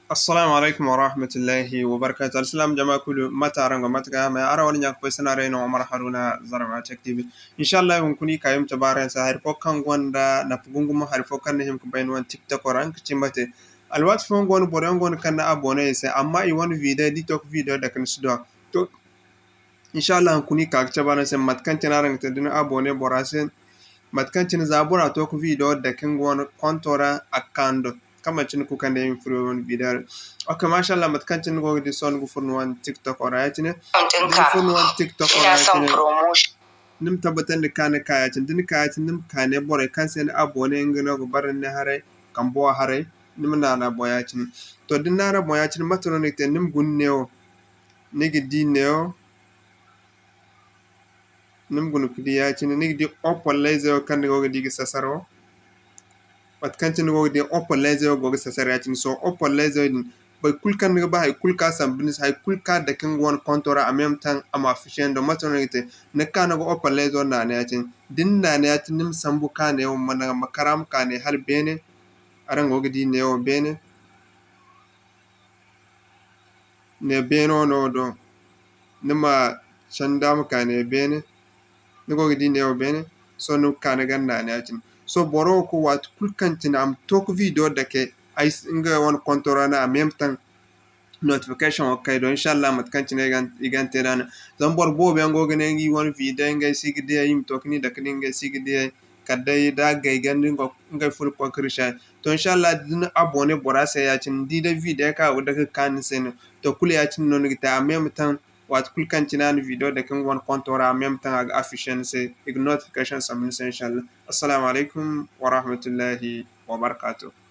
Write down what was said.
السلام عليكم ورحمة الله وبركاته. السلام جماعة كله متى رنجو متى ما أرى ولي نك بسنا رينو عمر حرونا زرع تكتيبي إن شاء الله يمكنني كيوم تبارين سهر فوكان غوندا نفعونغ ما هر فوكان نهم كبين وان تيك توك ورانك تيمبتي الوقت فون غون بوريون غون كان أبوني سه أما يوان فيديو دي توك فيديو دكان سدوا تو إن شاء الله يمكنني كاك تبارين سه متكن تنارن تدنا أبوني براسين متكن تنزابورا توك فيديو دكان غون كونتورا أكاندو kama chin ku kande infro on video okay mashallah mat kan chin go di son go furno wan tiktok orayatine din furno wan tiktok orayatine nim tabatan de kane kaya chin din kaya chin nim kane bore kan sen abone ngino go baran ne hare kan bo hare nim na boya chin to din na boya chin matono ne te nim gunneo nigi dineo nim gunu kidiya chin nigi di opol lezo kan go di sasaro wat kantin go de open laser go sa saratin so open laser din bay kulkan ga ba hay kulka sam business hay kulka da kan won kontora en même temps ama fichen do maternité ne kana go open laser na ne yatin din na ne yatin nim sambu kane o man makaram kane hal bene aran go di ne o bene ne beno no do nima chandam kane bene ne go di ne o bene so no kana gan na ne yatin so boro ko wat kulkantin am tok video dake ay nga won kontorana en même temps notification okay do inshallah mat kantin igan terana zan bor bo be ngo gane ngi won video nga sigide yim tokni dake nga sigide kadai da gay gandi ngo nga ful ko krisha to inshallah din abone bora se ya cin di da video ka o daga kan sen to kul ya cin non gita en même temps wat kul kantin an video dake won kontora en même temps ag affichen se ig notification sam inshallah. السلام عليكم ورحمة الله وبركاته.